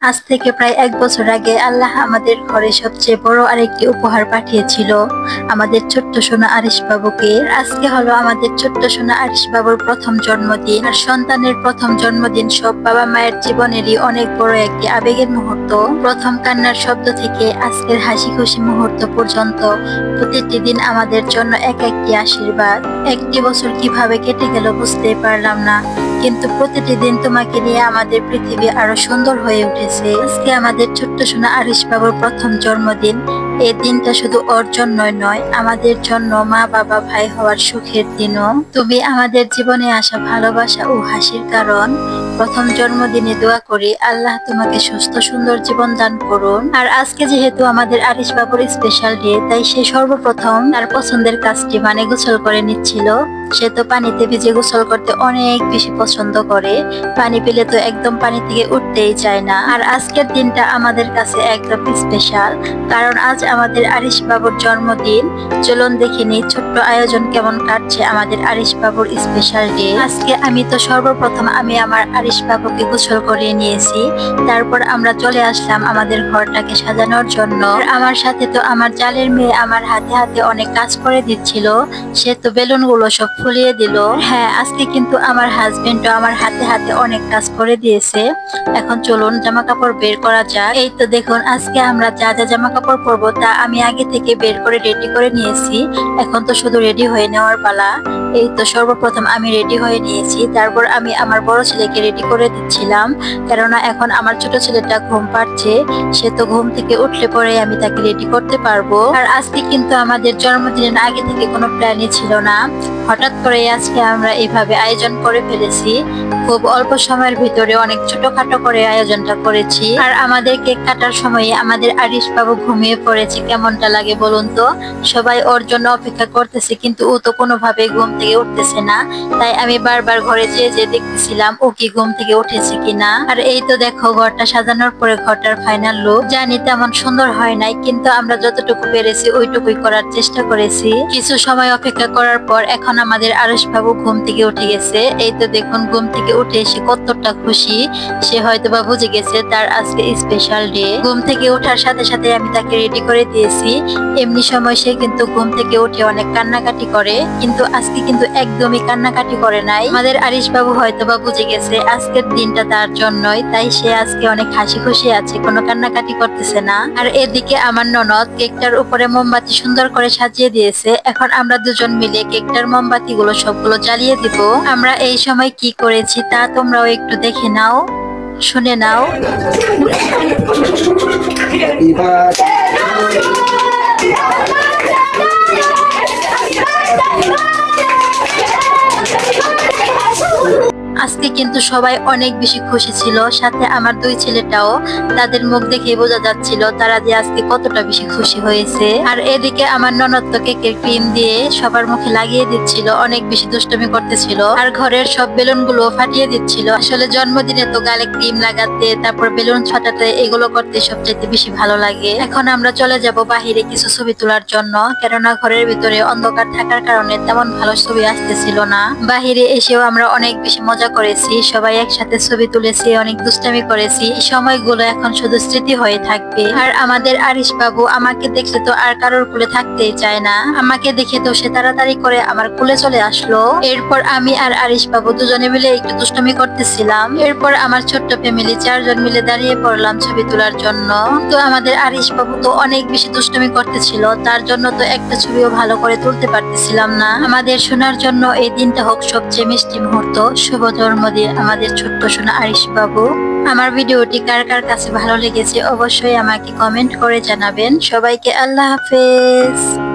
আজ থেকে প্রায় 1 বছর আগে আল্লাহ আমাদের ঘরে সবচেয়ে বড় আরেকটি উপহার পাঠিয়েছিল, আমাদের ছোট্ট সোনা আরিশ বাবুকে। আজকে হলো আমাদের ছোট্ট সোনা আরিশ বাবুর প্রথম জন্মদিন। আর সন্তানের প্রথম জন্মদিন সব বাবা মায়ের জীবনেরই অনেক বড় একটি আবেগের মুহূর্ত। প্রথম কান্নার শব্দ থেকে আজকের হাসি খুশি মুহূর্ত পর্যন্ত প্রতিটি দিন আমাদের জন্য এক একটি আশীর্বাদ। 1টি বছর কিভাবে কেটে গেল বুঝতে পারলাম না, কিন্তু প্রতিটি দিন তোমাকে নিয়ে আমাদের পৃথিবী আরো সুন্দর হয়ে উঠেছে। আজকে আমাদের ছোট্ট সোনা আরিশ বাবুর প্রথম জন্মদিন। এই দিনটা শুধু ওর জন্যই নয়, আমাদের জন্য, মা বাবা ভাই হওয়ার সুখের দিনও। তুমি আমাদের জীবনে আসা ভালোবাসা ও হাসির কারণ। প্রথম জন্মদিনে দোয়া করি আল্লাহ তোমাকে সুস্থ সুন্দর জীবন দান করুন। আর আজকে যেহেতু আমাদের আরিশ বাবুর স্পেশাল ডে, তাই সে সর্বপ্রথম তার পছন্দের কাজটি মানে গোসল করে নিচ্ছিল। সে তো পানিতে ভিজে গোসল করতে অনেক বেশি পছন্দ করে, পানি পেলে তো একদম পানি থেকে উঠতেই চায় না। আর আজকের দিনটা আমাদের কাছে একদম স্পেশাল, কারণ আজ আমাদের আরিশ বাবুর জন্মদিন। চলুন দেখে নিই ছোট্ট আয়োজন কেমন কাটছে আমাদের আরিশ বাবুর স্পেশাল ডে। আজকে আমি তো সর্বপ্রথম আমার আরিশ বাবুকে গোসল করিয়ে নিয়েছি, তারপর আমরা চলে আসলাম আমাদের ঘরটাকে সাজানোর জন্য। আমার সাথে তো আমার জালের মেয়ে আমার হাতে হাতে অনেক কাজ করে দিচ্ছিল, সে তো বেলুন গুলো সব ফুলিয়ে দিল। হ্যাঁ, আজকে কিন্তু আমার হাজবেন্ডও আমার হাতে হাতে অনেক কাজ করে দিয়েছে। এখন চলুন জামা কাপড় বের করা যাক। এই তো দেখুন, আজকে আমরা যা যা জামা কাপড় পরবো তা আমি আগে থেকে বের করে রেডি করে নিয়েছি। এখন তো শুধু রেডি হয়ে নেওয়ার পালা। এই তো সর্বপ্রথম আমি রেডি হয়ে নিয়েছি, তারপর আমি আমার বড় ছেলেকে রেডি করে দিচ্ছিলাম, কেননা এখন আমার ছোট ছেলেটা ঘুম পাচ্ছে। সে তো ঘুম থেকে উঠলে পরে আমি তাকে রেডি করতে পারবো। আর আজকে কিন্তু আমাদের জন্মদিনের আগে থেকে কোনো প্ল্যানই ছিল না, হঠাৎ করে আজকে আমরা এইভাবে আয়োজন করে ফেলেছি। খুব অল্প সময়ের ভিতরে অনেক ছোটখাটো করে আয়োজনটা করেছি। আর আমাদের কেক কাটার সময়ে আমাদের আরিশ বাবু ঘুমিয়ে পড়েছে। কেমনটা লাগে বলুন তো? সবাই ওর জন্য অপেক্ষা করতেছে, কিন্তু ও তো কোনোভাবে ঘুম থেকে উঠতেছে না। তাই আমি বারবার ঘরে যেয়ে দেখতেছিলাম ও কি ঘুম থেকে উঠেছে কিনা। আর এই তো দেখো, ঘরটা সাজানোর পরে ঘরটার ফাইনাল লুক। জানি তেমন সুন্দর হয় নাই, কিন্তু আমরা যতটুকু পেরেছি ওইটুকুই করার চেষ্টা করেছি। কিছু সময় অপেক্ষা করার পর এখন আমাদের আরিশ বাবু ঘুম থেকে উঠে গেছে। এই তো দেখুন, ঘুম থেকে উঠে এসে কতটা খুশি। সে হয়তো বা বুঝে গেছে তার আজকে স্পেশাল ডে। ঘুম থেকে ওঠার সাথে সাথে আমি তাকে রেডি করে দিয়েছি। এমনি সময় সে কিন্তু ঘুম থেকে উঠে অনেক কান্নাকাটি করে, কিন্তু আজকে কিন্তু একদমই কান্নাকাটি করে নাই। আমাদের আরিশ বাবু হয়তো বা বুঝে গেছে আজকের দিনটা তার জন্যই, তাই সে আজকে অনেক হাসি খুশি আছে, কোনো কান্নাকাটি করতেছে না। আর এদিকে আমার ননদ কেকটার উপরে মোমবাতি সুন্দর করে সাজিয়ে দিয়েছে। এখন আমরা দুজন মিলে কেকটার মোমবাতি গুলো সবগুলো জ্বালিয়ে দিব। আমরা এই সময় কি করেছি তা তোমরাও একটু দেখে নাও, শুনে নাও। আজকে কিন্তু সবাই অনেক বেশি খুশি ছিল, সাথে আমার 2 ছেলেটাও। তাদের মুখ দেখে বোঝা যাচ্ছিল তারা যে আজকে কতটা বেশি খুশি হয়েছে। আর এদিকে আমার ননদ তো কেকের ক্রিম দিয়ে সবার মুখে লাগিয়ে দিচ্ছিল, অনেক বেশি দুষ্টুমি করতেছিল। আর ঘরের সব বেলুন গুলো ফাটিয়ে দিচ্ছিল। আসলে জন্মদিনে তো গালে ক্রিম লাগাতে, তারপর বেলুন ফাটাতে, এগুলো করতে সবচেয়ে বেশি ভালো লাগে। এখন আমরা চলে যাব বাহিরে কিছু ছবি তোলার জন্য, কেননা ঘরের ভিতরে অন্ধকার থাকার কারণে তেমন ভালো ছবি আসতেছিল না। বাহিরে এসেও আমরা অনেক বেশি মজা করেছি, সবাই একসাথে ছবি তুলেছি, অনেক দুষ্টামি করেছি। এই সময়গুলো এখন শুধু স্মৃতি হয়ে থাকবে। আর আমাদের আরিশ বাবু আমাকে দেখলে তো আর কারোর কোলে থাকতেই চায় না। আমাকে দেখে তো সে তাড়াতাড়ি করে আমার কোলে চলে আসলো। এরপর আমি আর আরিশ বাবু দুজনে মিলে একটু দুষ্টামি করতেছিলাম। এরপর আমার ছোট্ট ফ্যামিলি 4 জন মিলে দাঁড়িয়ে পড়লাম ছবি তোলার জন্য। তো আমাদের আরিশ বাবু তো অনেক বেশি দুষ্টামি করতেছিল, তার জন্য তো একটা ছবিও ভালো করে তুলতে পারতেছিলাম না। আমাদের শোনার জন্য এই দিনটা হোক সবচেয়ে মিষ্টি মুহূর্ত। শুভ জন্মদিন আমাদের ছোট্ট সোনা আরিশ বাবু। আমার ভিডিওটি কার কার কাছে ভালো লেগেছে অবশ্যই আমাকে কমেন্ট করে জানাবেন। সবাইকে আল্লাহ হাফেজ।